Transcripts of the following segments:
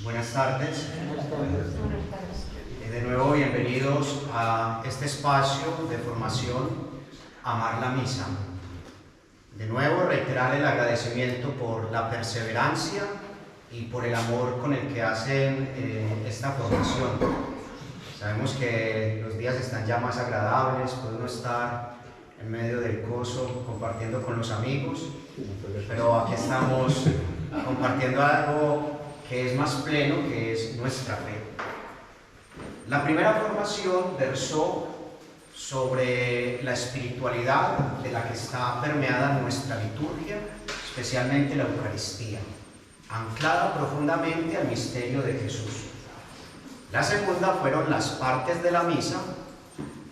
Buenas tardes. De nuevo, bienvenidos a este espacio de formación, Amar la Misa. De nuevo, reiterar el agradecimiento por la perseverancia y por el amor con el que hacen esta formación. Sabemos que los días están ya más agradables, puede uno estar en medio del gozo compartiendo con los amigos, pero aquí estamos compartiendo algo que es más pleno, que es nuestra fe. La primera formación versó sobre la espiritualidad de la que está permeada nuestra liturgia, especialmente la Eucaristía, anclada profundamente al misterio de Jesús. La segunda fueron las partes de la misa.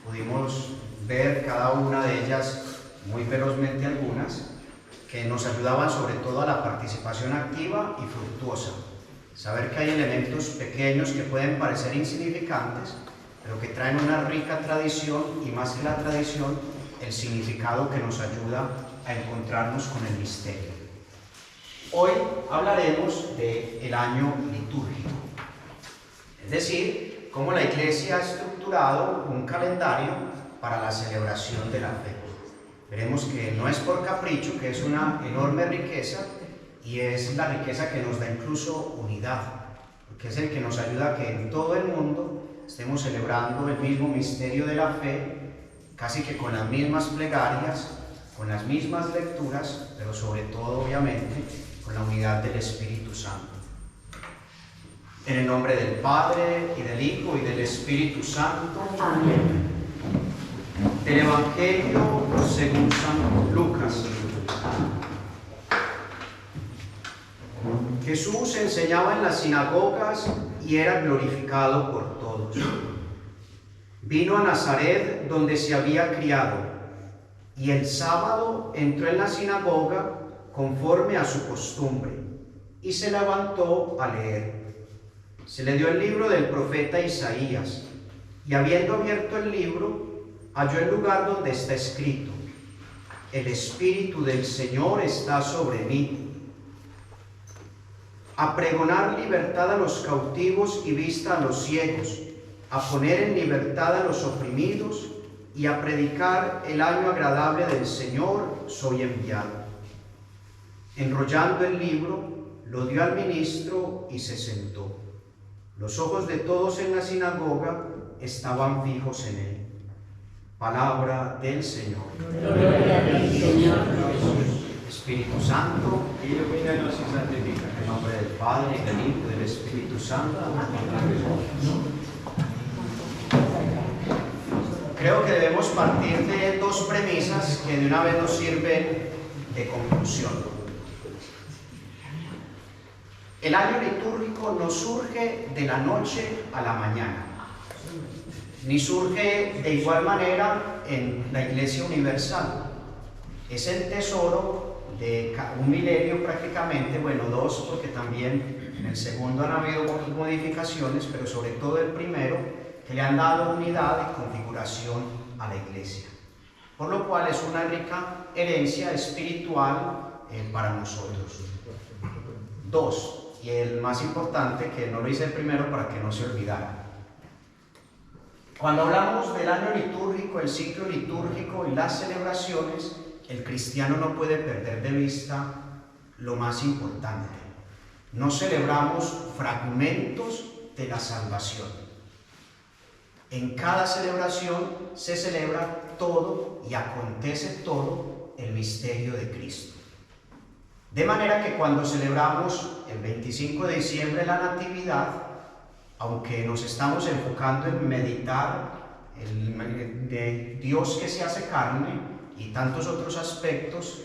Pudimos ver cada una de ellas, muy velozmente algunas, que nos ayudaban sobre todo a la participación activa y fructuosa. Saber que hay elementos pequeños que pueden parecer insignificantes, pero que traen una rica tradición y, más que la tradición, el significado que nos ayuda a encontrarnos con el misterio. Hoy hablaremos del año litúrgico, es decir, cómo la Iglesia ha estructurado un calendario para la celebración de la fe. Veremos que no es por capricho, que es una enorme riqueza, y es la riqueza que nos da incluso unidad, porque es el que nos ayuda a que en todo el mundo estemos celebrando el mismo misterio de la fe, casi que con las mismas plegarias, con las mismas lecturas, pero sobre todo, obviamente, con la unidad del Espíritu Santo. En el nombre del Padre, y del Hijo, y del Espíritu Santo. Amén. Del Evangelio según San Lucas. Jesús enseñaba en las sinagogas y era glorificado por todos. Vino a Nazaret, donde se había criado, y el sábado entró en la sinagoga conforme a su costumbre, y se levantó a leer. Se le dio el libro del profeta Isaías, y habiendo abierto el libro, halló el lugar donde está escrito: El Espíritu del Señor está sobre mí, a pregonar libertad a los cautivos y vista a los ciegos, a poner en libertad a los oprimidos y a predicar el año agradable del Señor soy enviado. Enrollando el libro, lo dio al ministro y se sentó. Los ojos de todos en la sinagoga estaban fijos en él. Palabra del Señor. Gloria a ti, Señor Jesús. Espíritu Santo, ilumínanos y santifica. en nombre del Padre, y del Hijo, y del Espíritu Santo. Creo que debemos partir de dos premisas que de una vez nos sirven de conclusión. El año litúrgico no surge de la noche a la mañana, ni surge de igual manera en la Iglesia Universal. Es el tesoro de un milenio prácticamente, bueno, dos, porque también en el segundo han habido modificaciones, pero sobre todo el primero, que le han dado unidad y configuración a la Iglesia. Por lo cual es una rica herencia espiritual para nosotros. Dos, y el más importante, que no lo hice el primero para que no se olvidara. Cuando hablamos del año litúrgico, el ciclo litúrgico y las celebraciones, el cristiano no puede perder de vista lo más importante. No celebramos fragmentos de la salvación. En cada celebración se celebra todo y acontece todo el misterio de Cristo. De manera que cuando celebramos el 25 de diciembre la Natividad, aunque nos estamos enfocando en meditar de Dios que se hace carne, y tantos otros aspectos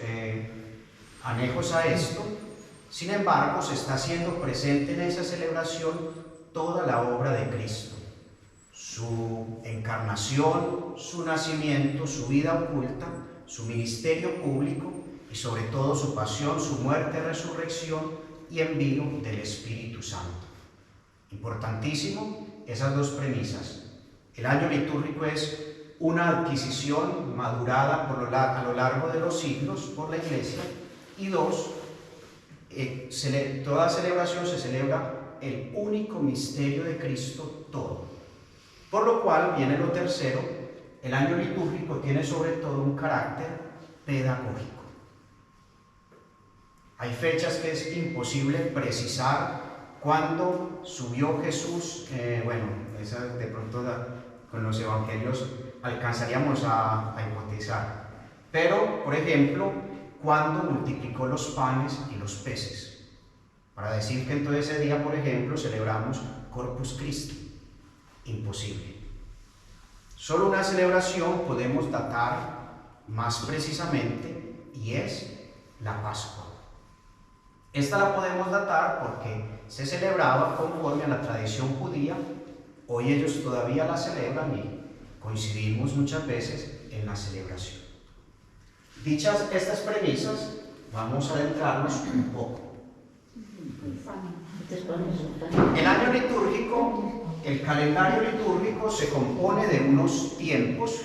anejos a esto, sin embargo, se está haciendo presente en esa celebración toda la obra de Cristo, su encarnación, su nacimiento, su vida oculta, su ministerio público y sobre todo su pasión, su muerte, resurrección y envío del Espíritu Santo. Importantísimo esas dos premisas. El año litúrgico es una adquisición madurada a lo largo de los siglos por la Iglesia. Y dos, toda celebración se celebra el único misterio de Cristo todo. Por lo cual viene lo tercero: el año litúrgico tiene sobre todo un carácter pedagógico. Hay fechas que es imposible precisar cuándo subió Jesús, esas de pronto con los evangelios alcanzaríamos a hipotizar, pero por ejemplo, cuándo multiplicó los panes y los peces, para decir que entonces ese día, por ejemplo, celebramos Corpus Christi. Imposible. Solo una celebración podemos datar más precisamente, y es la Pascua. Esta la podemos datar porque se celebraba conforme a la tradición judía. Hoy ellos todavía la celebran y coincidimos muchas veces en la celebración. Dichas estas premisas, vamos a adentrarnos un poco. El año litúrgico, el calendario litúrgico se compone de unos tiempos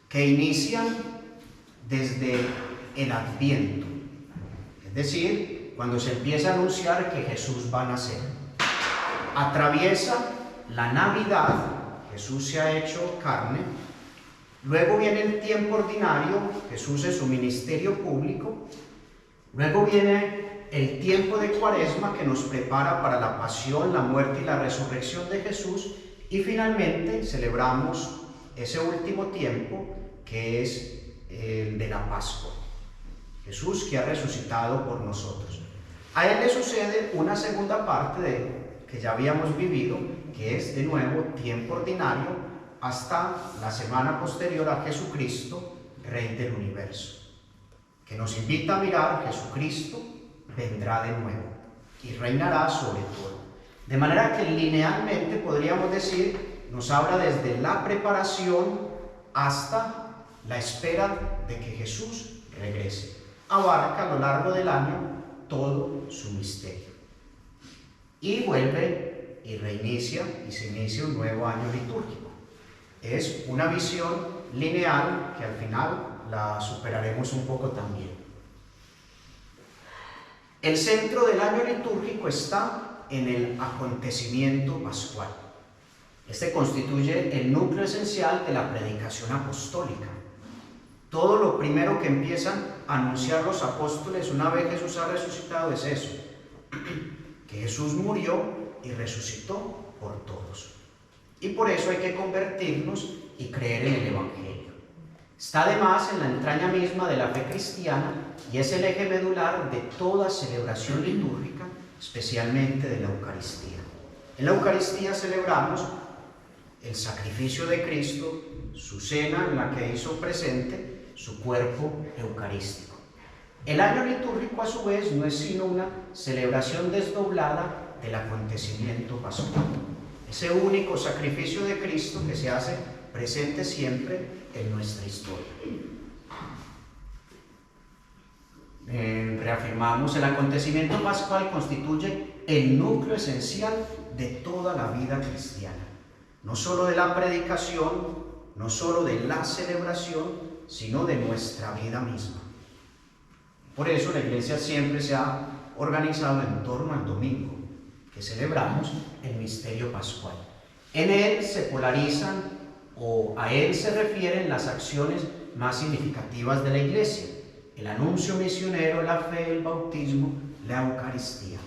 que inician desde el Adviento, es decir, cuando se empieza a anunciar que Jesús va a nacer. Atraviesa la Navidad, Jesús se ha hecho carne. Luego viene el tiempo ordinario, Jesús es su ministerio público. Luego viene el tiempo de Cuaresma, que nos prepara para la pasión, la muerte y la resurrección de Jesús. Y finalmente celebramos ese último tiempo, que es el de la Pascua. Jesús que ha resucitado por nosotros. A él le sucede una segunda parte que ya habíamos vivido, que es de nuevo tiempo ordinario, hasta la semana posterior a Jesucristo, Rey del universo, que nos invita a mirar: Jesucristo vendrá de nuevo y reinará sobre todo. De manera que linealmente podríamos decir, nos habla desde la preparación hasta la espera de que Jesús regrese. Abarca a lo largo del año todo su misterio. Y vuelve y reinicia y se inicia un nuevo año litúrgico. Es una visión lineal que al final la superaremos un poco también. El centro del año litúrgico está en el acontecimiento pascual. Este constituye el núcleo esencial de la predicación apostólica. Todo lo primero que empiezan a anunciar los apóstoles una vez Jesús ha resucitado es eso: que Jesús murió y resucitó por todos. Y por eso hay que convertirnos y creer en el Evangelio. Está además en la entraña misma de la fe cristiana y es el eje medular de toda celebración litúrgica, especialmente de la Eucaristía. En la Eucaristía celebramos el sacrificio de Cristo, su cena en la que hizo presente su cuerpo eucarístico. El año litúrgico, a su vez, no es sino una celebración desdoblada del acontecimiento pascual, ese único sacrificio de Cristo que se hace presente siempre en nuestra historia. Reafirmamos: el acontecimiento pascual constituye el núcleo esencial de toda la vida cristiana, no solo de la predicación, no solo de la celebración, sino de nuestra vida misma. Por eso la Iglesia siempre se ha organizado en torno al domingo, que celebramos el misterio pascual. En él se polarizan o a él se refieren las acciones más significativas de la Iglesia: el anuncio misionero, la fe, el bautismo, la Eucaristía.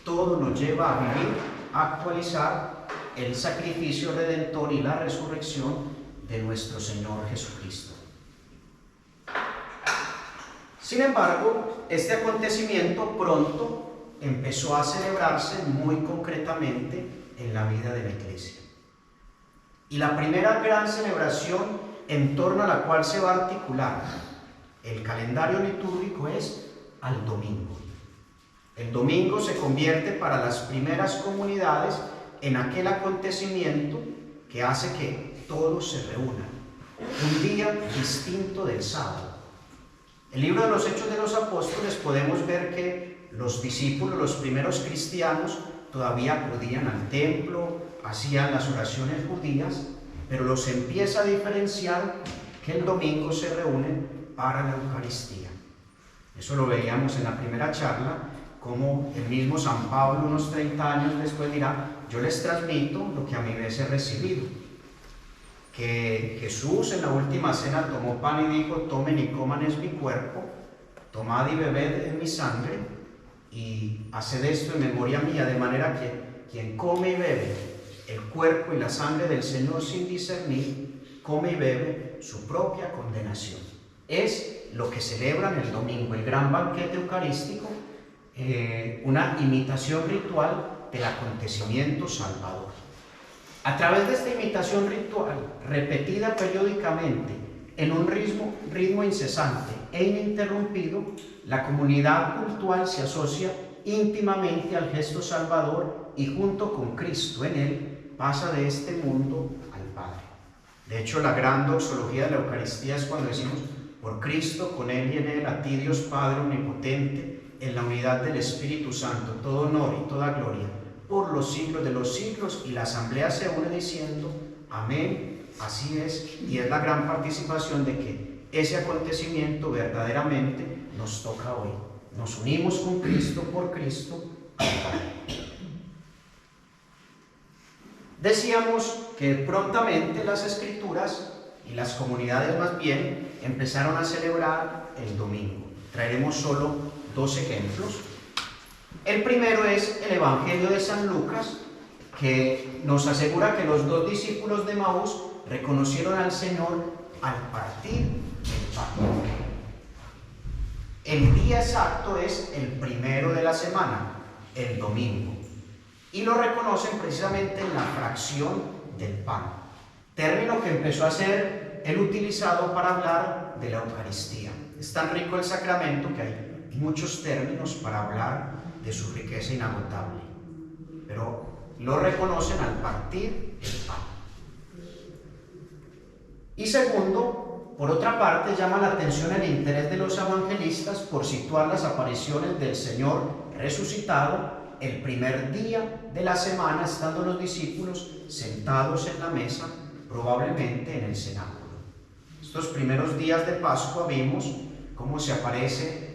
Todo nos lleva a vivir, a actualizar el sacrificio redentor y la resurrección de nuestro Señor Jesucristo. Sin embargo, este acontecimiento pronto empezó a celebrarse muy concretamente en la vida de la Iglesia. Y la primera gran celebración en torno a la cual se va a articular el calendario litúrgico es al domingo. El domingo se convierte para las primeras comunidades en aquel acontecimiento que hace que todos se reúnan, un día distinto del sábado. En el libro de los Hechos de los Apóstoles podemos ver que los discípulos, los primeros cristianos, todavía acudían al templo, hacían las oraciones judías, pero los empieza a diferenciar que el domingo se reúnen para la Eucaristía. Eso lo veíamos en la primera charla, como el mismo San Pablo unos 30 años después dirá: yo les transmito lo que a mi vez he recibido. Que Jesús en la última cena tomó pan y dijo: tomen y coman, es mi cuerpo, tomad y bebed, es mi sangre, y haced esto en memoria mía, de manera que quien come y bebe el cuerpo y la sangre del Señor sin discernir, come y bebe su propia condenación. Es lo que celebran el domingo, el gran banquete eucarístico, una imitación ritual del acontecimiento salvador. A través de esta imitación ritual, repetida periódicamente en un ritmo incesante e ininterrumpido, la comunidad cultural se asocia íntimamente al gesto salvador y junto con Cristo en él pasa de este mundo al Padre. De hecho, la gran doxología de la Eucaristía es cuando decimos: por Cristo, con él y en él, a ti Dios Padre omnipotente, en la unidad del Espíritu Santo, todo honor y toda gloria por los siglos de los siglos. Y la asamblea se une diciendo: amén, así es. Y es la gran participación de que ese acontecimiento verdaderamente nos toca hoy. Nos unimos con Cristo, por Cristo, al Padre. Decíamos que prontamente las Escrituras y las comunidades más bien empezaron a celebrar el domingo. Traeremos solo 2 ejemplos. El primero es el Evangelio de San Lucas, que nos asegura que los 2 discípulos de Emaús reconocieron al Señor al partir el pan. El día exacto es el primero de la semana, el domingo, y lo reconocen precisamente en la fracción del pan, término que empezó a ser el utilizado para hablar de la Eucaristía. Es tan rico el sacramento que hay muchos términos para hablar de su riqueza inagotable, pero lo reconocen al partir el pan. Y segundo, por otra parte, llama la atención el interés de los evangelistas por situar las apariciones del Señor resucitado el primer día de la semana, estando los discípulos sentados en la mesa, probablemente en el cenáculo. Estos primeros días de Pascua vimos cómo se aparece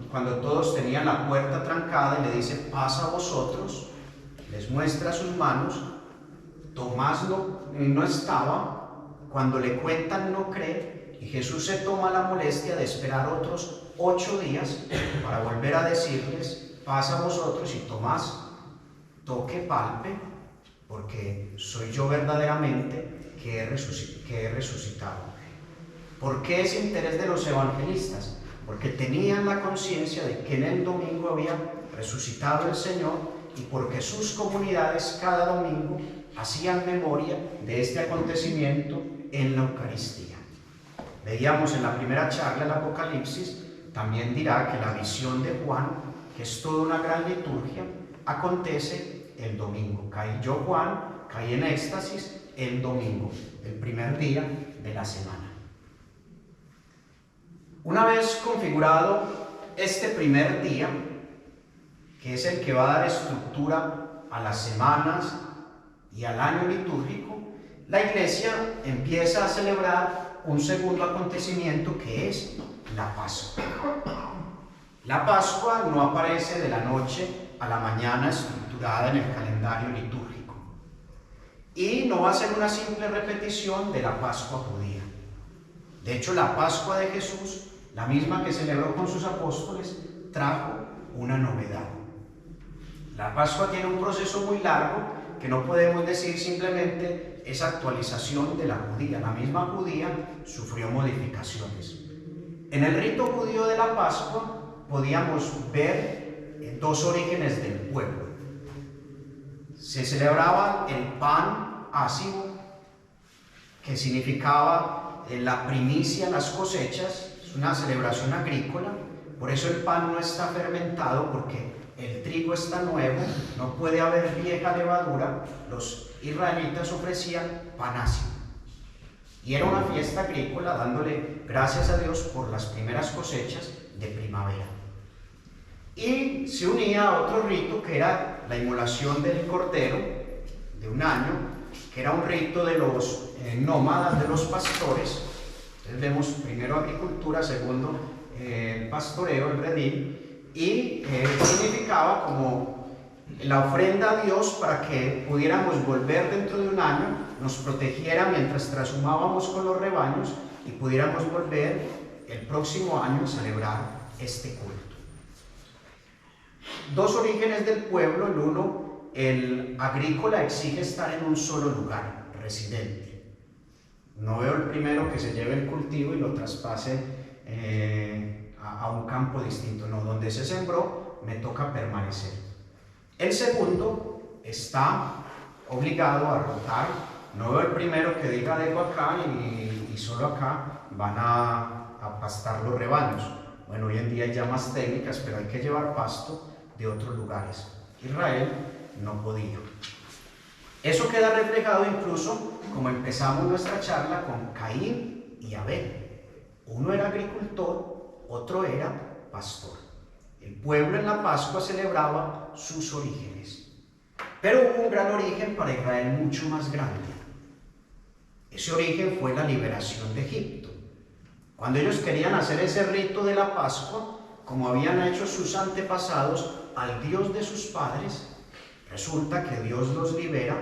cuando todos tenían la puerta trancada y le dice: paz a vosotros, les muestra sus manos. Tomás no estaba, cuando le cuentan no cree, y Jesús se toma la molestia de esperar otros 8 días para volver a decirles: paz a vosotros, y Tomás toque, palpe, porque soy yo verdaderamente que he resucitado. ¿Por qué ese interés de los evangelistas? Porque tenían la conciencia de que en el domingo había resucitado el Señor, y porque sus comunidades cada domingo hacían memoria de este acontecimiento en la Eucaristía. Veíamos en la primera charla el Apocalipsis, también dirá que la visión de Juan, que es toda una gran liturgia, acontece el domingo. Yo, Juan, caí en éxtasis el domingo, el primer día de la semana. Una vez configurado este primer día, que es el que va a dar estructura a las semanas y al año litúrgico, la Iglesia empieza a celebrar un segundo acontecimiento, que es la Pascua. La Pascua no aparece de la noche a la mañana estructurada en el calendario litúrgico, y no va a ser una simple repetición de la Pascua judía. De hecho, la Pascua de Jesús, la misma que celebró con sus apóstoles, trajo una novedad. La Pascua tiene un proceso muy largo que no podemos decir simplemente es actualización de la judía. La misma judía sufrió modificaciones. En el rito judío de la Pascua podíamos ver 2 orígenes del pueblo. Se celebraba el pan ácido, que significaba la primicia, las cosechas. Es una celebración agrícola, por eso el pan no está fermentado, porque el trigo está nuevo, no puede haber vieja levadura. Los israelitas ofrecían pan ácido, y era una fiesta agrícola, dándole gracias a Dios por las primeras cosechas de primavera. Y se unía a otro rito, que era la inmolación del cordero de un año, que era un rito de los nómadas, de los pastores. Entonces vemos primero agricultura, segundo pastoreo, el redil, y significaba como la ofrenda a Dios para que pudiéramos volver dentro de un año, nos protegiera mientras trashumábamos con los rebaños y pudiéramos volver el próximo año a celebrar este culto. Dos orígenes del pueblo: el uno, el agrícola, exige estar en un solo lugar, residente. No veo el primero que se lleve el cultivo y lo traspase a un campo distinto. No, donde se sembró me toca permanecer. El segundo está obligado a rotar. No veo el primero que diga dejo acá y solo acá van a pastar los rebaños. Bueno, hoy en día hay ya más técnicas, pero hay que llevar pasto de otros lugares. Israel no podía. Eso queda reflejado incluso como empezamos nuestra charla con Caín y Abel. Uno era agricultor, otro era pastor. El pueblo en la Pascua celebraba sus orígenes. Pero hubo un gran origen para Israel mucho más grande. Ese origen fue la liberación de Egipto. Cuando ellos querían hacer ese rito de la Pascua, como habían hecho sus antepasados al Dios de sus padres, resulta que Dios los libera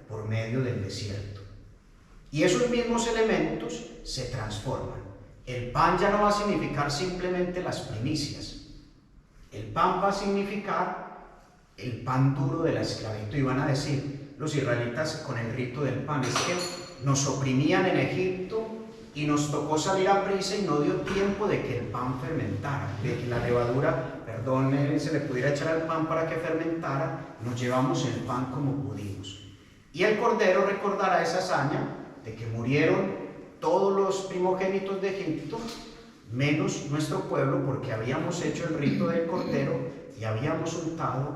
por medio del desierto. Y esos mismos elementos se transforman. El pan ya no va a significar simplemente las primicias. El pan va a significar el pan duro de la esclavitud. Y van a decir los israelitas con el rito del pan: es que nos oprimían en Egipto y nos tocó salir a prisa y no dio tiempo de que el pan fermentara, de que la levadura, se le pudiera echar al pan para que fermentara. Nos llevamos el pan como pudimos. Y el Cordero recordará esa hazaña de que murieron todos los primogénitos de Egipto, menos nuestro pueblo, porque habíamos hecho el rito del Cordero y habíamos untado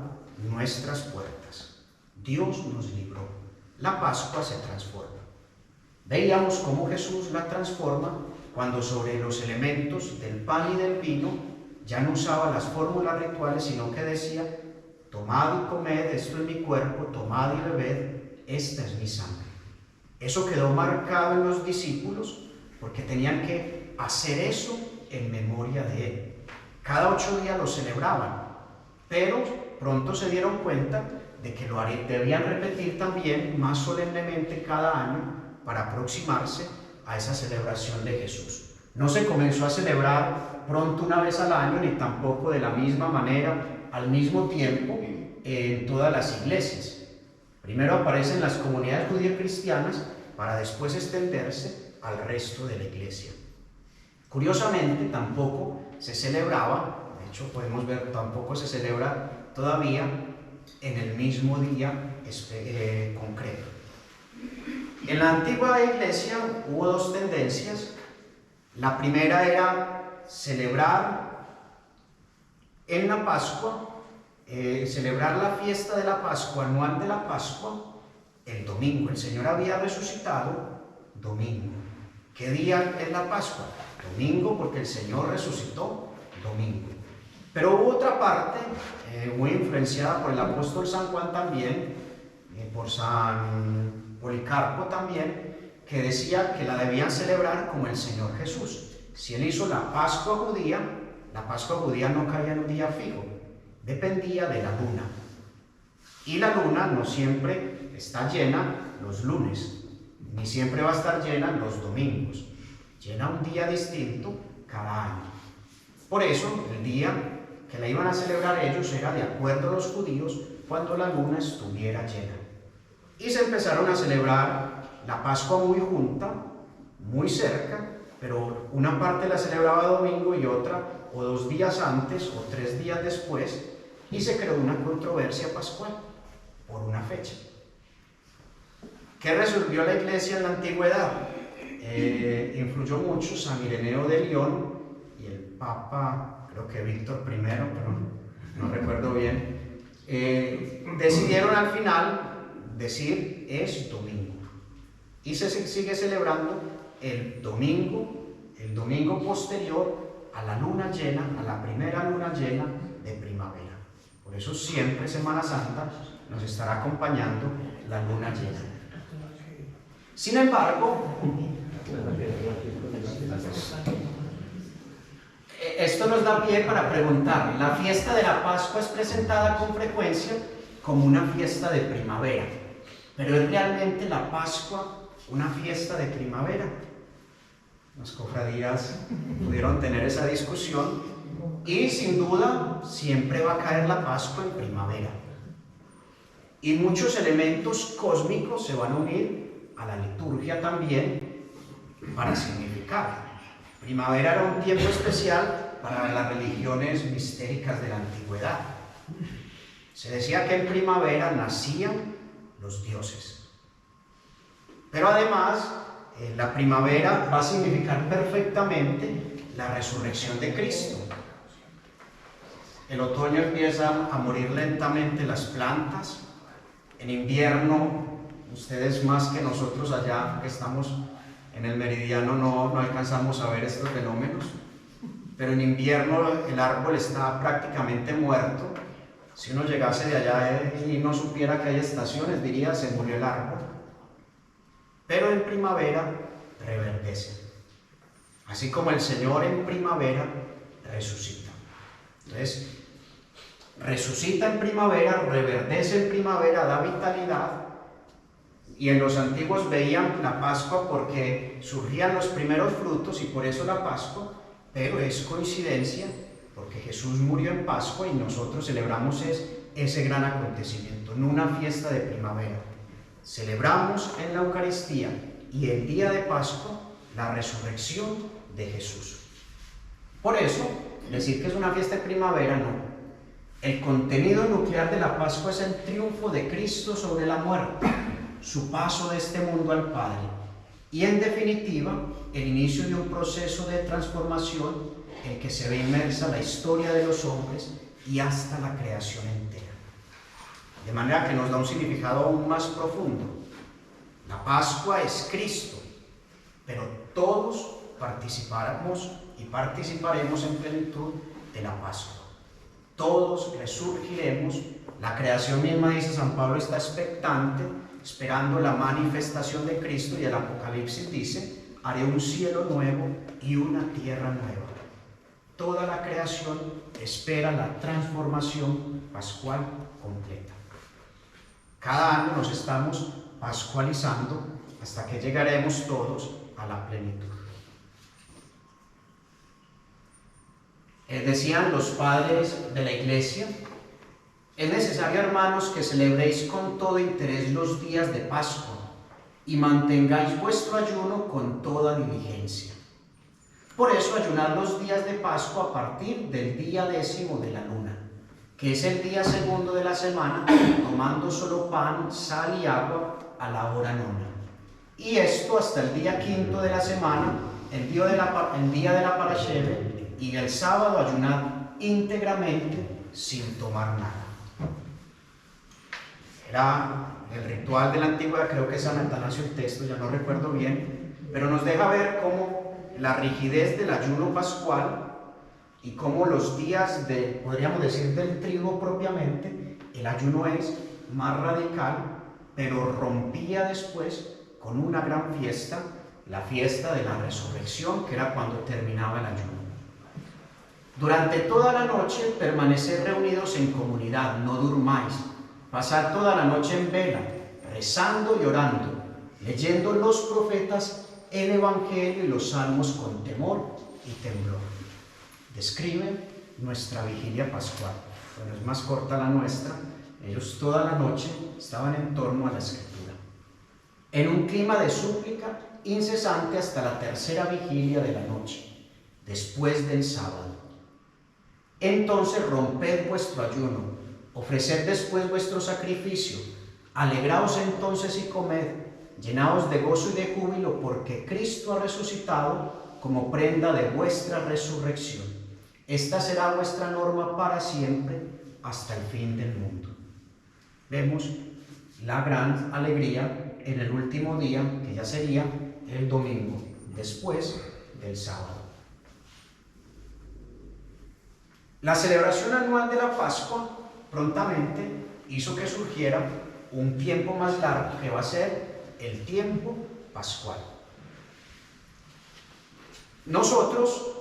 nuestras puertas. Dios nos libró. La Pascua se transforma. Veíamos cómo Jesús la transforma cuando sobre los elementos del pan y del vino ya no usaba las fórmulas rituales, sino que decía: tomad y comed, esto es mi cuerpo, tomad y bebed, esta es mi sangre. Eso quedó marcado en los discípulos porque tenían que hacer eso en memoria de Él. Cada 8 días lo celebraban, pero pronto se dieron cuenta de que lo debían repetir también más solemnemente cada año para aproximarse a esa celebración de Jesús. No se comenzó a celebrar pronto una vez al año, ni tampoco de la misma manera, al mismo tiempo, en todas las iglesias. Primero aparecen las comunidades judías cristianas para después extenderse al resto de la iglesia. Curiosamente, tampoco se celebraba, de hecho podemos ver, tampoco se celebra todavía en el mismo día concreto. En la antigua iglesia hubo dos tendencias. La primera era celebrar en la Pascua, celebrar la fiesta de la Pascua, anual de la Pascua, el domingo. El Señor había resucitado domingo. ¿Qué día es la Pascua? Domingo, porque el Señor resucitó domingo. Pero hubo otra parte, muy influenciada por el apóstol San Juan también, por San Policarpo también, que decía que la debían celebrar como el Señor Jesús. Si Él hizo la Pascua judía no caía en un día fijo, dependía de la luna. Y la luna no siempre está llena los lunes, ni siempre va a estar llena los domingos. Llena un día distinto cada año. Por eso, el día que la iban a celebrar ellos era de acuerdo a los judíos cuando la luna estuviera llena. Y se empezaron a celebrar la Pascua muy junta, muy cerca, pero una parte la celebraba domingo y otra o 2 días antes o 3 días después, y se creó una controversia pascual por una fecha. ¿Qué resolvió la iglesia en la antigüedad? Influyó mucho San Ireneo de León y el Papa, creo que Víctor I, pero no recuerdo bien, decidieron al final decir es domingo. Y se sigue celebrando el domingo posterior a la luna llena, a la primera luna llena de primavera. Por eso siempre Semana Santa nos estará acompañando la luna llena. Sin embargo, esto nos da pie para preguntar, la fiesta de la Pascua es presentada con frecuencia como una fiesta de primavera, pero ¿es realmente la Pascua una fiesta de primavera? Las cofradías pudieron tener esa discusión y sin duda siempre va a caer la Pascua en primavera. Y muchos elementos cósmicos se van a unir a la liturgia también para significar. Primavera era un tiempo especial para las religiones mistéricas de la antigüedad. Se decía que en primavera nacían los dioses. Pero además, la primavera va a significar perfectamente la resurrección de Cristo. El otoño empieza a morir lentamente las plantas. En invierno, ustedes más que nosotros allá que estamos en el meridiano no alcanzamos a ver estos fenómenos, pero en invierno el árbol está prácticamente muerto. Si uno llegase de allá y no supiera que hay estaciones, diría se murió el árbol. Pero en primavera reverdece. Así como el Señor en primavera resucita. Entonces, resucita en primavera, reverdece en primavera, da vitalidad. Y en los antiguos veían la Pascua porque surgían los primeros frutos y por eso la Pascua, pero es coincidencia porque Jesús murió en Pascua y nosotros celebramos ese gran acontecimiento, no una fiesta de primavera. Celebramos en la Eucaristía y el día de Pascua la resurrección de Jesús. Por eso, decir que es una fiesta de primavera, no. El contenido nuclear de la Pascua es el triunfo de Cristo sobre la muerte, su paso de este mundo al Padre y, en definitiva, el inicio de un proceso de transformación en que se ve inmersa la historia de los hombres y hasta la creación entera. De manera que nos da un significado aún más profundo. La Pascua es Cristo, pero todos participamos y participaremos en plenitud de la Pascua. Todos resurgiremos. La creación misma, dice San Pablo, está expectante, esperando la manifestación de Cristo, y el Apocalipsis dice: haré un cielo nuevo y una tierra nueva. Toda la creación espera la transformación pascual completa. Cada año nos estamos pascualizando hasta que llegaremos todos a la plenitud. Decían los padres de la Iglesia: es necesario, hermanos, que celebréis con todo interés los días de Pascua y mantengáis vuestro ayuno con toda diligencia. Por eso ayunad los días de Pascua a partir del día 10º de la luna, que es el día segundo de la semana, tomando solo pan, sal y agua a la hora nona. Y esto hasta el día 5º de la semana, el día de la Parasheve, y el sábado ayunad íntegramente sin tomar nada. Era el ritual de la antigüedad, creo que es San Atanasio el texto, ya no recuerdo bien, pero nos deja ver cómo la rigidez del ayuno pascual y cómo los días podríamos decir, del trigo propiamente, el ayuno es más radical, pero rompía después con una gran fiesta, la fiesta de la resurrección, que era cuando terminaba el ayuno. Durante toda la noche permaneced reunidos en comunidad, no durmáis. Pasad toda la noche en vela, rezando y orando, leyendo los profetas, el Evangelio y los salmos con temor y temblor. Describe nuestra vigilia pascual. Bueno, es más corta la nuestra. Ellos toda la noche estaban en torno a la Escritura, en un clima de súplica incesante hasta la tercera vigilia de la noche, después del sábado. Entonces romped vuestro ayuno, ofreced después vuestro sacrificio, alegraos entonces y comed, llenaos de gozo y de júbilo, porque Cristo ha resucitado como prenda de vuestra resurrección. Esta será vuestra norma para siempre, hasta el fin del mundo. Vemos la gran alegría en el último día, que ya sería el domingo, después del sábado. La celebración anual de la Pascua prontamente hizo que surgiera un tiempo más largo, que va a ser el tiempo pascual. Nosotros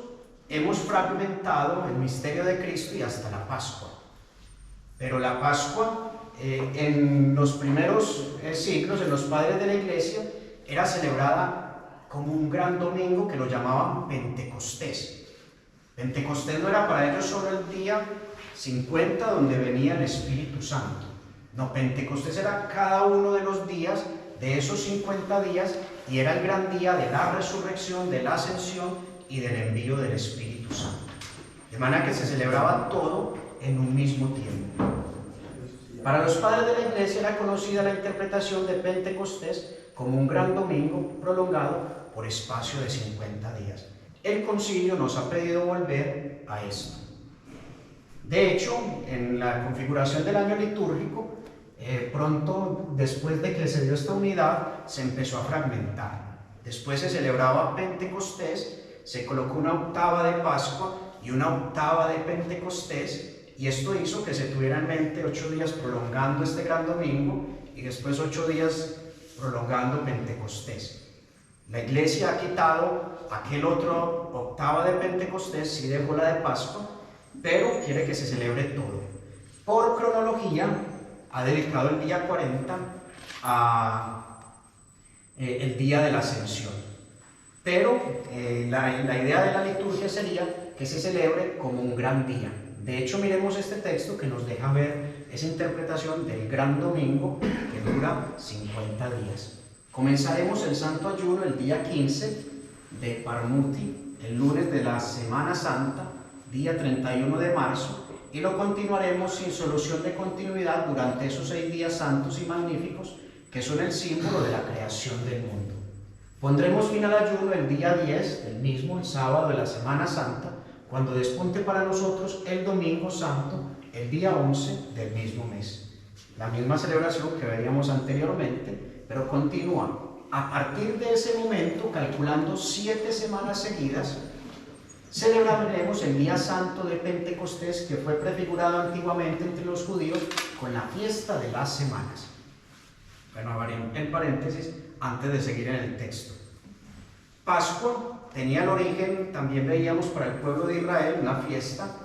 hemos fragmentado el misterio de Cristo y hasta la Pascua. Pero la Pascua, en los primeros siglos, en los padres de la Iglesia, era celebrada como un gran domingo que lo llamaban Pentecostés. Pentecostés no era para ellos solo el día 50 donde venía el Espíritu Santo. No, Pentecostés era cada uno de los días de esos 50 días y era el gran día de la resurrección, de la ascensión y del envío del Espíritu Santo. De manera que se celebraba todo en un mismo tiempo. Para los padres de la Iglesia era conocida la interpretación de Pentecostés como un gran domingo prolongado por espacio de 50 días. El concilio nos ha pedido volver a esto. De hecho, en la configuración del año litúrgico, pronto después de que se dio esta unidad, se empezó a fragmentar. Después se celebraba Pentecostés, se colocó una octava de Pascua y una octava de Pentecostés, y esto hizo que se tuviera en mente 8 días prolongando este gran domingo y después 8 días prolongando Pentecostés. La Iglesia ha quitado aquel otro octava de Pentecostés, sí dejó la de Pascua, pero quiere que se celebre todo. Por cronología, ha dedicado el día 40 a el día de la Ascensión. Pero la idea de la liturgia sería que se celebre como un gran día. De hecho, miremos este texto que nos deja ver esa interpretación del gran domingo que dura 50 días. Comenzaremos el santo ayuno el día 15 de Parmuti, el lunes de la Semana Santa, día 31 de marzo, y lo continuaremos sin solución de continuidad durante esos 6 días santos y magníficos que son el símbolo de la creación del mundo. Pondremos fin al ayuno el día 10 del mismo, el sábado de la Semana Santa, cuando despunte para nosotros el domingo santo, el día 11 del mismo mes. La misma celebración que veíamos anteriormente, pero continúa. A partir de ese momento, calculando 7 semanas seguidas, celebraremos el día santo de Pentecostés, que fue prefigurado antiguamente entre los judíos con la fiesta de las semanas. Bueno, haré el paréntesis antes de seguir en el texto. Pascua tenía el origen, también veíamos, para el pueblo de Israel, una fiesta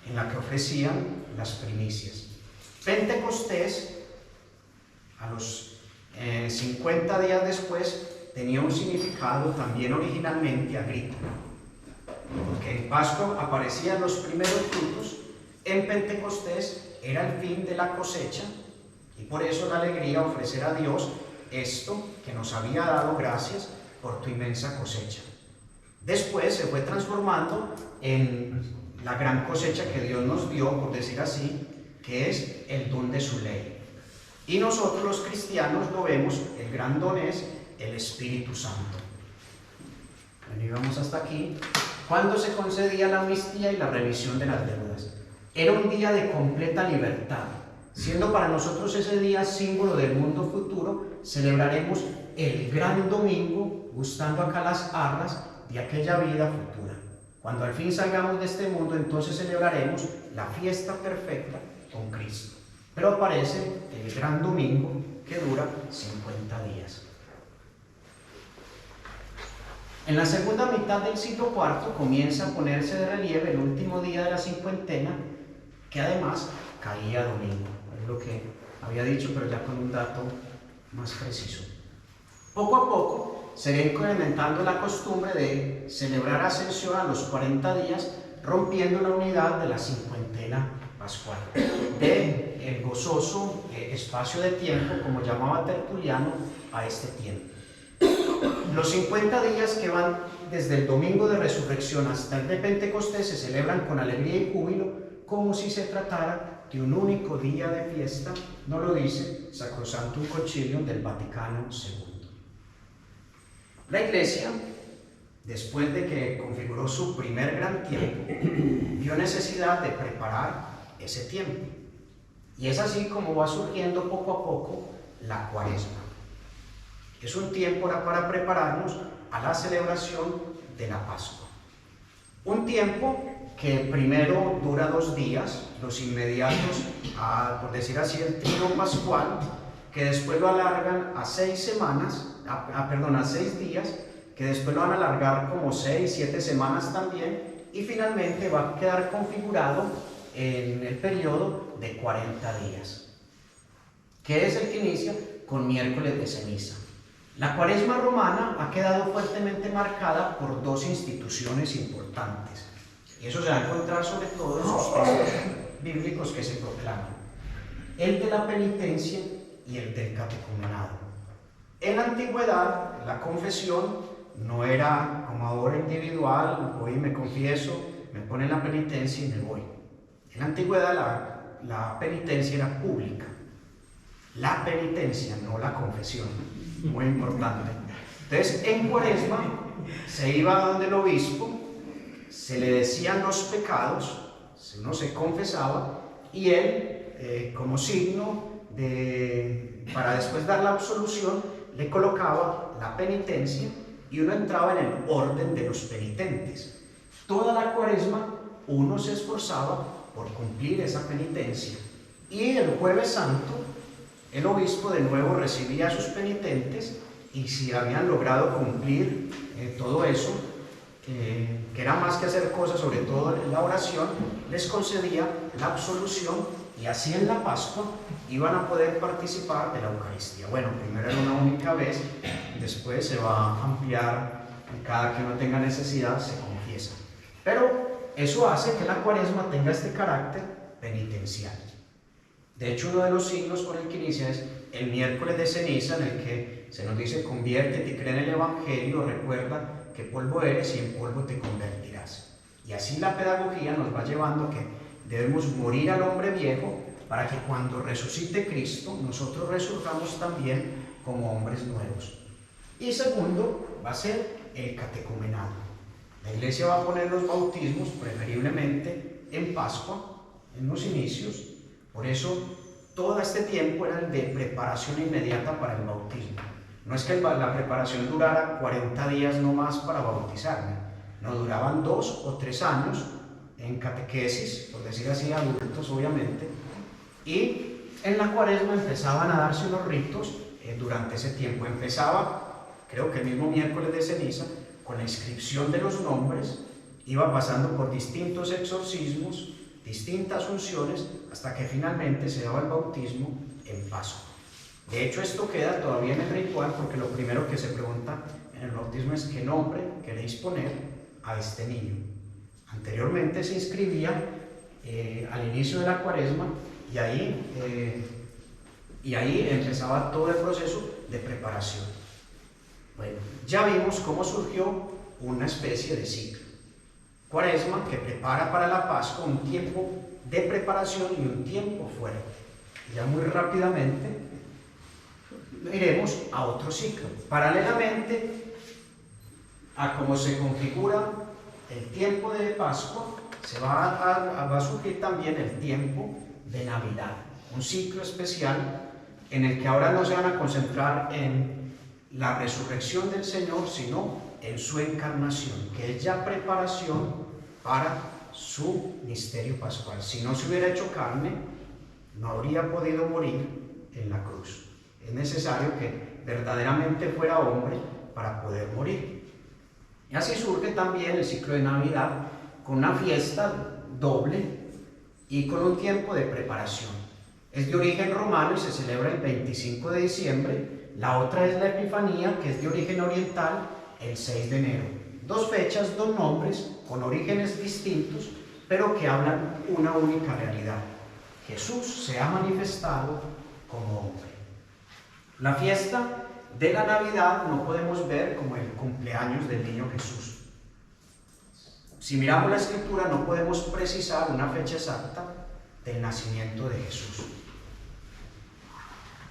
en la que ofrecían las primicias. Pentecostés, a los 50 días después, tenía un significado también originalmente agrícola. Porque en Pascua aparecían los primeros frutos, en Pentecostés era el fin de la cosecha, y por eso la alegría ofrecer a Dios esto que nos había dado gracias por tu inmensa cosecha. Después se fue transformando en la gran cosecha que Dios nos dio, por decir así, que es el don de su ley. Y nosotros los cristianos lo vemos, el gran don es el Espíritu Santo. Bueno, y vamos hasta aquí. Cuando se concedía la amnistía y la remisión de las deudas. Era un día de completa libertad. Siendo para nosotros ese día símbolo del mundo futuro, celebraremos el gran domingo, gustando acá las arras de aquella vida futura. Cuando al fin salgamos de este mundo, entonces celebraremos la fiesta perfecta con Cristo. Pero aparece el gran domingo que dura 50 días. En la segunda mitad del siglo IV comienza a ponerse de relieve el último día de la cincuentena, que además caía domingo. Es lo que había dicho, pero ya con un dato más preciso. Poco a poco se va incrementando la costumbre de celebrar Ascensión a los 40 días, rompiendo la unidad de la cincuentena pascual, del gozoso espacio de tiempo, como llamaba Tertuliano, a este tiempo. Los 50 días que van desde el domingo de resurrección hasta el de Pentecostés se celebran con alegría y júbilo, como si se tratara de un único día de fiesta, no lo dice Sacrosanctum Concilium del Vaticano II. La Iglesia, después de que configuró su primer gran tiempo, vio necesidad de preparar ese tiempo. Y es así como va surgiendo poco a poco la Cuaresma. Es un tiempo para prepararnos a la celebración de la Pascua. Un tiempo que primero dura 2 días, los inmediatos a, por decir así, el trigo pascual, que después lo alargan a 6 semanas, a 6 días, que después lo van a alargar como 6, 7 semanas también, y finalmente va a quedar configurado en el periodo de 40 días, que es el que inicia con miércoles de ceniza. La Cuaresma romana ha quedado fuertemente marcada por 2 instituciones importantes, y eso se va a encontrar sobre todo en sus textos bíblicos que se proclaman: el de la penitencia y el del catecumenado. En la antigüedad, la confesión no era como ahora individual, voy y me confieso, me ponen la penitencia y me voy. En la antigüedad la penitencia era pública. La penitencia, no la confesión, muy importante. Entonces, en Cuaresma se iba donde el obispo, se le decían los pecados, uno se confesaba, y él, como signo para después dar la absolución, le colocaba la penitencia y uno entraba en el orden de los penitentes. Toda la Cuaresma uno se esforzaba por cumplir esa penitencia, y el Jueves Santo el obispo de nuevo recibía a sus penitentes, y si habían logrado cumplir todo eso, que era más que hacer cosas, sobre todo en la oración, les concedía la absolución, y así en la Pascua iban a poder participar de la Eucaristía. Bueno, primero era una única vez, después se va a ampliar, cada que uno tenga necesidad se confiesa. Pero eso hace que la Cuaresma tenga este carácter penitencial. De hecho, uno de los signos con el que inicia es el miércoles de ceniza, en el que se nos dice: conviértete y cree en el Evangelio, recuerda que polvo eres y en polvo te convertirás. Y así la pedagogía nos va llevando a que debemos morir al hombre viejo para que cuando resucite Cristo nosotros resurjamos también como hombres nuevos. Y segundo va a ser el catecumenado. La Iglesia va a poner los bautismos preferiblemente en Pascua, en los inicios. Por eso todo este tiempo era el de preparación inmediata para el bautismo. No es que la preparación durara 40 días no más para bautizarme, no, duraban 2 o 3 años en catequesis, por decir así, adultos obviamente, y en la Cuaresma empezaban a darse los ritos durante ese tiempo. Empezaba, creo que el mismo miércoles de ceniza, con la inscripción de los nombres, iba pasando por distintos exorcismos, distintas unciones, hasta que finalmente se daba el bautismo en Pascua. De hecho, esto queda todavía en el ritual, porque lo primero que se pregunta en el bautismo es: ¿qué nombre queréis poner a este niño? Anteriormente se inscribía al inicio de la Cuaresma, y ahí empezaba todo el proceso de preparación. Bueno, ya vimos cómo surgió una especie de ciclo. Cuaresma, que prepara para la Pascua, un tiempo de preparación y un tiempo fuera. Ya muy rápidamente iremos a otro ciclo. Paralelamente a cómo se configura el tiempo de Pascua, va a surgir también el tiempo de Navidad, un ciclo especial en el que ahora no se van a concentrar en la resurrección del Señor, sino en su encarnación, que es ya preparación para su misterio pascual. Si no se hubiera hecho carne, no habría podido morir en la cruz. Es necesario que verdaderamente fuera hombre para poder morir. Y así surge también el ciclo de Navidad, con una fiesta doble y con un tiempo de preparación. Es de origen romano y se celebra el 25 de diciembre. La otra es la Epifanía, que es de origen oriental, el 6 de enero. 2 fechas, 2 nombres, con orígenes distintos, pero que hablan una única realidad: Jesús se ha manifestado como hombre. La fiesta de la Navidad no podemos ver como el cumpleaños del niño Jesús. Si miramos la Escritura, no podemos precisar una fecha exacta del nacimiento de Jesús.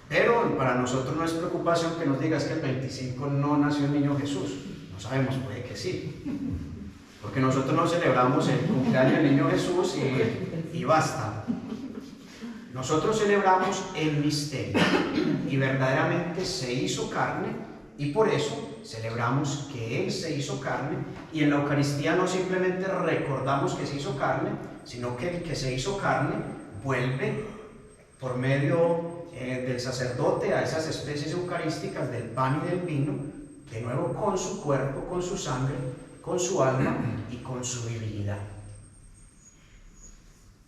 Pero para nosotros no es preocupación que nos digas que el 25 no nació el niño Jesús. No sabemos, puede que sí. Porque nosotros no celebramos el cumpleaños del niño Jesús y basta. Nosotros celebramos el misterio, y verdaderamente se hizo carne, y por eso celebramos que Él se hizo carne, y en la Eucaristía no simplemente recordamos que se hizo carne, sino que el que se hizo carne vuelve por medio del sacerdote a esas especies eucarísticas del pan y del vino, de nuevo con su cuerpo, con su sangre, con su alma y con su divinidad.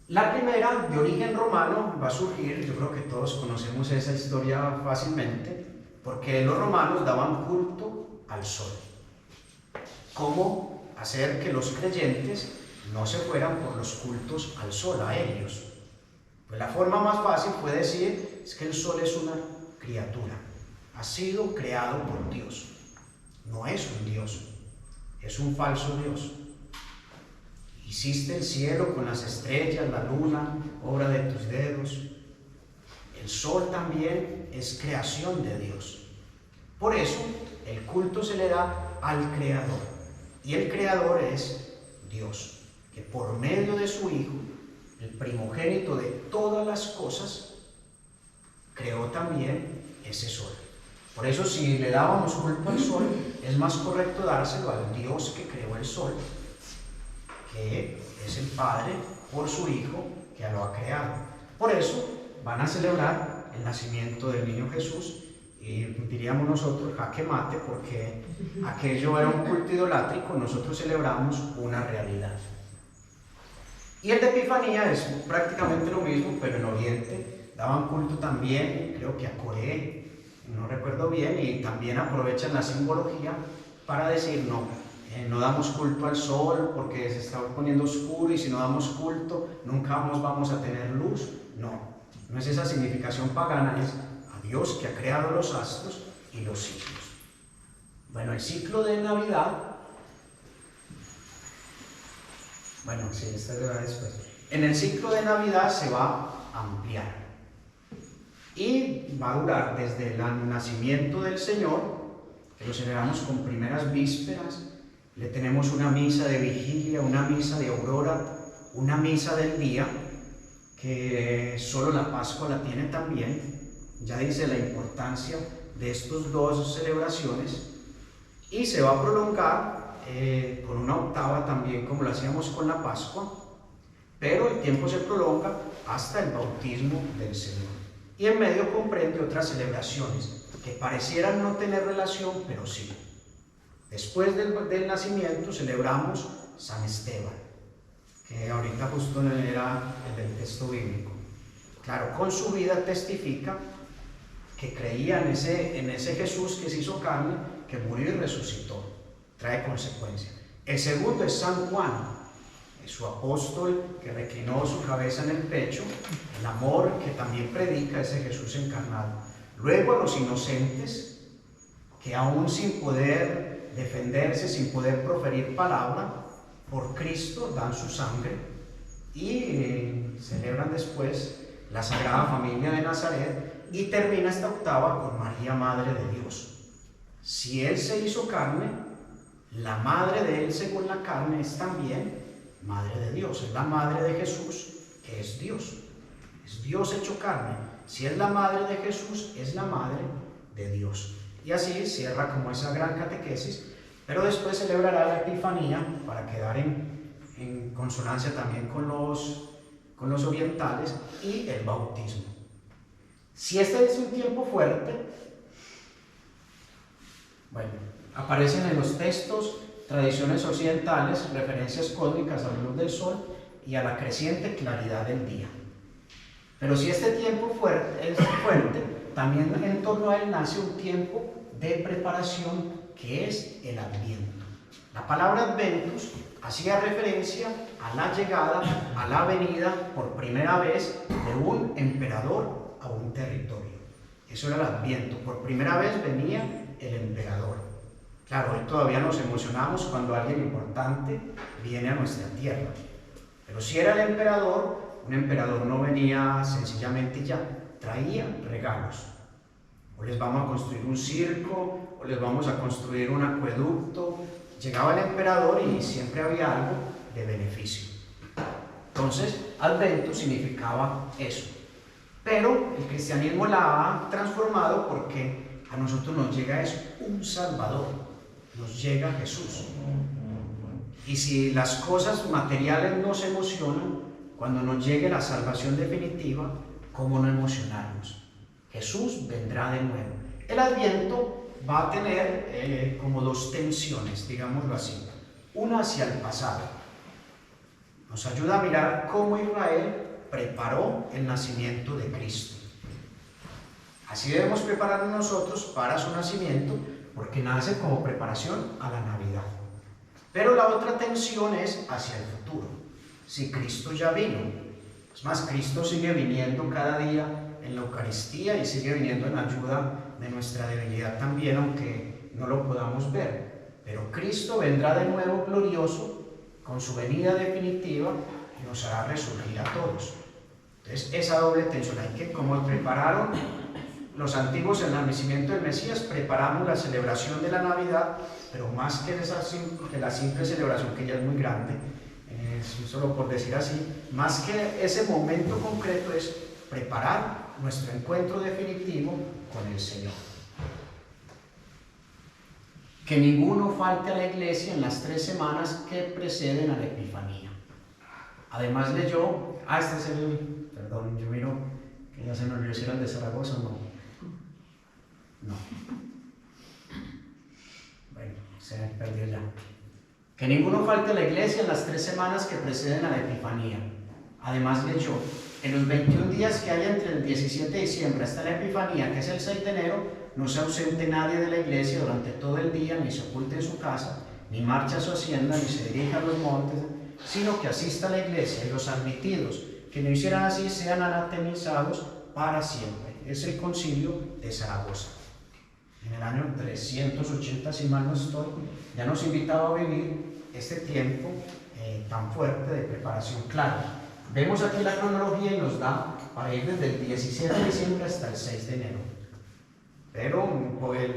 La primera, de origen romano, va a surgir, yo creo que todos conocemos esa historia fácilmente, porque los romanos daban culto al sol. ¿Cómo hacer que los creyentes no se fueran por los cultos al sol, a ellos? Pues la forma más fácil fue decir es que el sol es una criatura, ha sido creado por Dios, no es un Dios, es un falso Dios. Hiciste el cielo con las estrellas, la luna, obra de tus dedos. El sol también es creación de Dios. Por eso el culto se le da al Creador, y el Creador es Dios, que por medio de su Hijo, el primogénito de todas las cosas, creó también ese sol. Por eso, si le dábamos culto al sol, es más correcto dárselo al Dios que creó el sol, que es el Padre, por su Hijo, que lo ha creado. Por eso van a celebrar el nacimiento del niño Jesús, y diríamos nosotros jaque mate, porque aquello era un culto idolátrico, nosotros celebramos una realidad. Y el de Epifanía es prácticamente lo mismo, pero en Oriente daban culto también, creo que a Coré, no recuerdo bien, y también aprovechan la simbología para decir no damos culto al sol porque se está poniendo oscuro, y si no damos culto nunca vamos a tener luz. No es esa significación pagana, es a Dios que ha creado los astros y los ciclos. Bueno, el ciclo de Navidad, esta se va después. En el ciclo de Navidad se va a ampliar y va a durar desde el nacimiento del Señor, que lo celebramos con primeras vísperas. Le tenemos una misa de vigilia, una misa de aurora, una misa del día, que solo la Pascua la tiene también. Ya dice la importancia de estas dos celebraciones, y se va a prolongar con una octava también, como lo hacíamos con la Pascua, pero el tiempo se prolonga hasta el bautismo del Señor. Y en medio comprende otras celebraciones que parecieran no tener relación, pero sí. Después del nacimiento celebramos San Esteban, que ahorita justo era el del texto bíblico. Claro, con su vida testifica que creía en ese Jesús que se hizo carne, que murió y resucitó. Trae consecuencia. El segundo es San Juan, es su apóstol que reclinó su cabeza en el pecho, el amor que también predica ese Jesús encarnado. Luego a los inocentes, que aún sin poder defenderse, sin poder proferir palabra, por Cristo dan su sangre, y celebran después la Sagrada Familia de Nazaret, y termina esta octava con María, Madre de Dios. Si Él se hizo carne, la madre de Él según la carne es también Madre de Dios, es la madre de Jesús, que es Dios hecho carne. Si es la madre de Jesús, es la madre de Dios. Y así cierra como esa gran catequesis, pero después celebrará la Epifanía para quedar en consonancia también con los orientales, y el bautismo. Si este es un tiempo fuerte, aparecen en los textos tradiciones occidentales referencias cósmicas a la luz del sol y a la creciente claridad del día. Pero si este tiempo es fuerte, también en torno a él nace un tiempo de preparación, que es el Adviento. La palabra Adventus hacía referencia a la llegada, a la venida por primera vez de un emperador a un territorio. Eso era el Adviento. Por primera vez venía el emperador. Claro, hoy todavía nos emocionamos cuando alguien importante viene a nuestra tierra. Pero si era el emperador, un emperador no venía sencillamente ya, traía regalos. O les vamos a construir un circo, o les vamos a construir un acueducto. Llegaba el emperador y siempre había algo de beneficio. Entonces, Adventus significaba eso. Pero el cristianismo la ha transformado, porque a nosotros nos llega eso, un Salvador, nos llega Jesús. Y si las cosas materiales nos emocionan, cuando nos llegue la salvación definitiva, ¿cómo no emocionarnos? Jesús vendrá de nuevo. El Adviento va a tener como dos tensiones, digámoslo así. Una hacia el pasado. Nos ayuda a mirar cómo Israel preparó el nacimiento de Cristo. Así debemos prepararnos nosotros para su nacimiento, porque nace como preparación a la Navidad. Pero la otra tensión es hacia el futuro. Si Cristo ya vino, es más, Cristo sigue viniendo cada día en la Eucaristía y sigue viniendo en ayuda de nuestra debilidad también, aunque no lo podamos ver. Pero Cristo vendrá de nuevo glorioso con su venida definitiva y nos hará resurgir a todos. Entonces, esa doble tensión, hay que, como prepararon los antiguos en el nacimiento del Mesías, preparamos la celebración de la Navidad, pero más que la simple celebración, que ya es muy grande, solo por decir así, más que ese momento concreto es preparar nuestro encuentro definitivo con el Señor. Que ninguno falte a la iglesia en las 3 semanas que preceden a la Epifanía. Además leyó, este es perdón, yo miro que ya se me olvidó si era el de Zaragoza o no. No. Bueno, se me perdió ya. Que ninguno falte a la iglesia en las 3 semanas que preceden a la Epifanía. Además leyó, en los 21 días que hay entre el 17 de diciembre hasta la Epifanía, que es el 6 de enero, no se ausente nadie de la iglesia durante todo el día, ni se oculte en su casa, ni marche a su hacienda, ni se dirija a los montes, sino que asista a la iglesia, y los admitidos que no hicieran así sean anatemizados para siempre. Es el concilio de Zaragoza. En el año 380, si mal no estoy, ya nos invitaba a vivir este tiempo tan fuerte de preparación. Claro, vemos aquí la cronología y nos da para ir desde el 17 de diciembre hasta el 6 de enero. Pero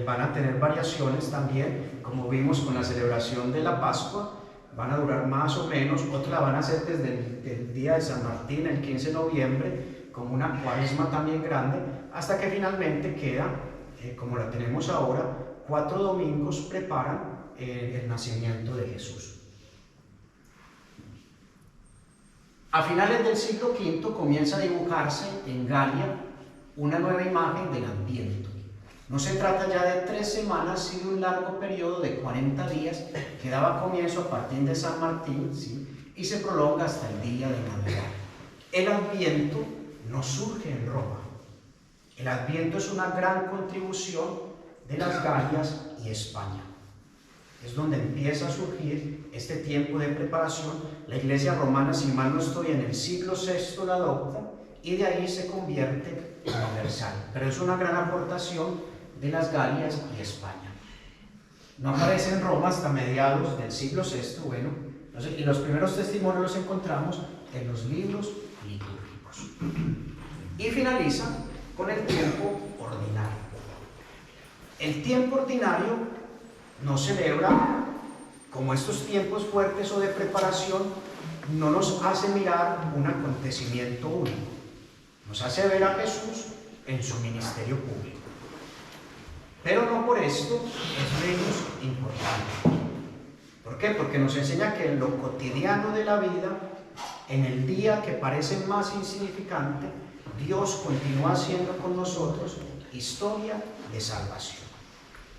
van a tener variaciones también, como vimos con la celebración de la Pascua, van a durar más o menos, otras la van a hacer desde el día de San Martín, el 15 de noviembre, como una cuaresma también grande, hasta que finalmente queda, como la tenemos ahora, 4 domingos preparan el nacimiento de Jesús. A finales del siglo V comienza a dibujarse en Galia una nueva imagen del Adviento. No se trata ya de 3 semanas, sino de un largo periodo de 40 días que daba comienzo a partir de San Martín, ¿sí?, y se prolonga hasta el día de Navidad. El Adviento no surge en Roma. El Adviento es una gran contribución de las Galias y España. Es donde empieza a surgir este tiempo de preparación. La Iglesia romana, si mal no estoy, en el siglo VI la adopta y de ahí se convierte en universal. Pero es una gran aportación de las Galias y España. No aparece en Roma hasta mediados del siglo VI, bueno, y los primeros testimonios los encontramos en los libros litúrgicos. Y finaliza con el tiempo ordinario. El tiempo ordinario no celebra, como estos tiempos fuertes o de preparación, no nos hace mirar un acontecimiento único, nos hace ver a Jesús en su ministerio público. Pero no por esto es menos importante. ¿Por qué? Porque nos enseña que en lo cotidiano de la vida, en el día que parece más insignificante, Dios continúa haciendo con nosotros historia de salvación.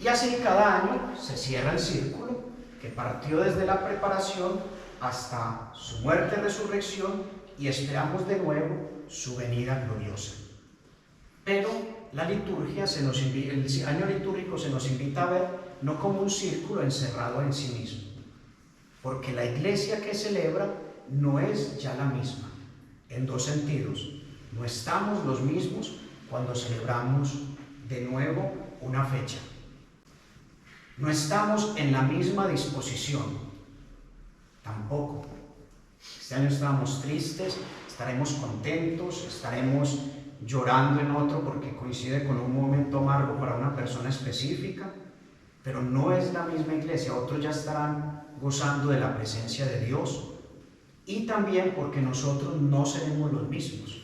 Y así cada año se cierra el círculo que partió desde la preparación hasta su muerte y resurrección, y esperamos de nuevo su venida gloriosa. Pero la liturgia el año litúrgico se nos invita a ver no como un círculo encerrado en sí mismo, porque la iglesia que celebra no es ya la misma, en 2 sentidos. No estamos los mismos cuando celebramos de nuevo una fecha. No estamos en la misma disposición, tampoco. Este año estamos tristes, estaremos contentos, estaremos llorando en otro porque coincide con un momento amargo para una persona específica, pero no es la misma iglesia. Otros ya estarán gozando de la presencia de Dios, y también porque nosotros no seremos los mismos,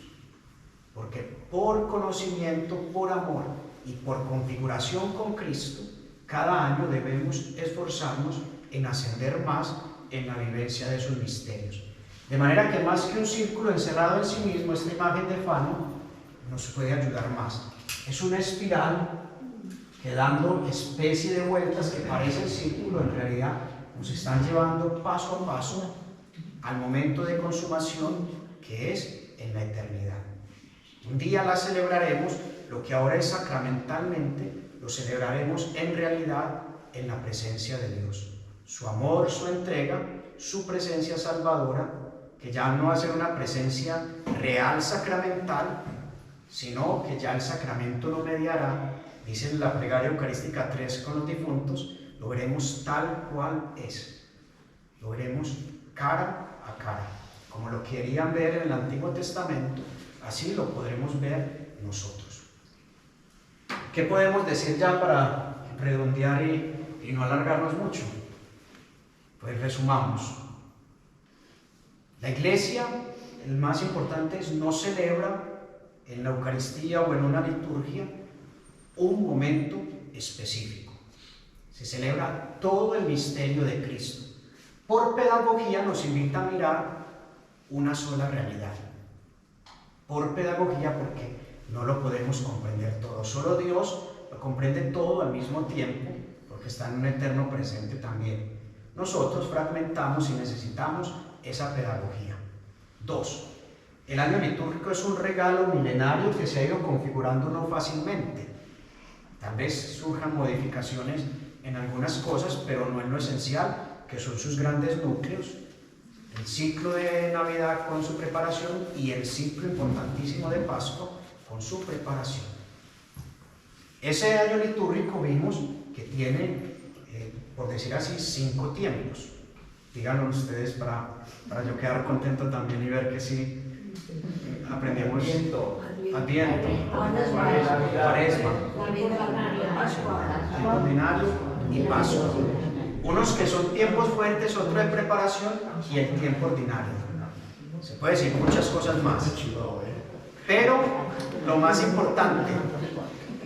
porque por conocimiento, por amor y por configuración con Cristo, cada año debemos esforzarnos en ascender más en la vivencia de sus misterios. De manera que más que un círculo encerrado en sí mismo, esta imagen de Fano nos puede ayudar más. Es una espiral que, dando especie de vueltas que parecen círculo, en realidad nos están llevando paso a paso al momento de consumación, que es en la eternidad. Un día la celebraremos, lo que ahora es sacramentalmente, lo celebraremos en realidad en la presencia de Dios. Su amor, su entrega, su presencia salvadora, que ya no va a ser una presencia real sacramental, sino que ya el sacramento lo mediará. Dice en la plegaria eucarística 3 con los difuntos, lo veremos tal cual es. Lo veremos cara a cara. Como lo querían ver en el Antiguo Testamento, así lo podremos ver nosotros. ¿Qué podemos decir ya para redondear y no alargarnos mucho? Pues resumamos. La Iglesia, el más importante es, no celebra en la Eucaristía o en una liturgia un momento específico. Se celebra todo el misterio de Cristo. Por pedagogía nos invita a mirar una sola realidad. Por pedagogía, porque no lo podemos comprender todo. Solo Dios lo comprende todo al mismo tiempo, porque está en un eterno presente también. Nosotros fragmentamos y necesitamos esa pedagogía. 2. El año litúrgico es un regalo milenario que se ha ido configurando no fácilmente. Tal vez surjan modificaciones en algunas cosas, pero no en lo esencial, que son sus grandes núcleos. El ciclo de Navidad con su preparación y el ciclo importantísimo de Pascua con su preparación. Ese año litúrgico vimos que tiene, por decir así, 5 tiempos. Díganlo ustedes para yo quedar contento también y ver que sí aprendemos. Adviento, Cuaresma, tiempo ordinario y Pascua. Unos que son tiempos fuertes, otro de preparación y el tiempo ordinario. Se puede decir muchas cosas más. Pero lo más importante,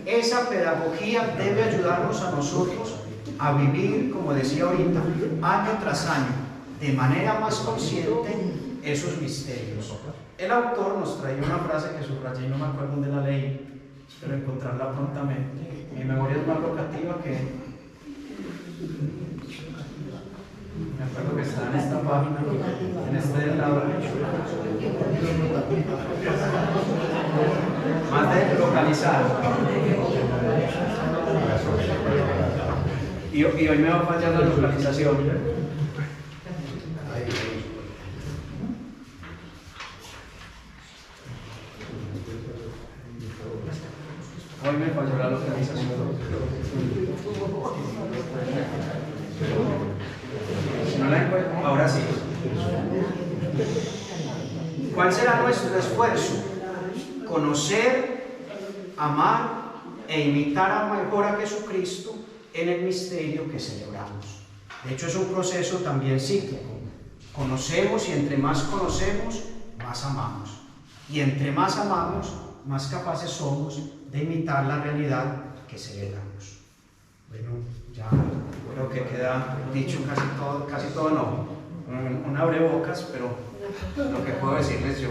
esa pedagogía debe ayudarnos a nosotros a vivir, como decía ahorita, año tras año, de manera más consciente esos misterios. El autor nos traía una frase que subrayé y no me acuerdo dónde la leí, espero encontrarla prontamente. Mi memoria es más locativa que... Me acuerdo que está en esta página, en este lado derecho. Más de localizar. Y hoy me va a fallar la localización. Hoy me falló la localización. Si no la encuentro, ahora sí. ¿Cuál será nuestro esfuerzo? Conocer, amar e imitar mejor a Jesucristo en el misterio que celebramos. De hecho, es un proceso también cíclico. Conocemos y entre más conocemos, más amamos. Y entre más amamos, más capaces somos de imitar la realidad que celebramos. Bueno, ya creo que queda dicho casi todo no. Un abrebocas, pero lo que puedo decirles yo.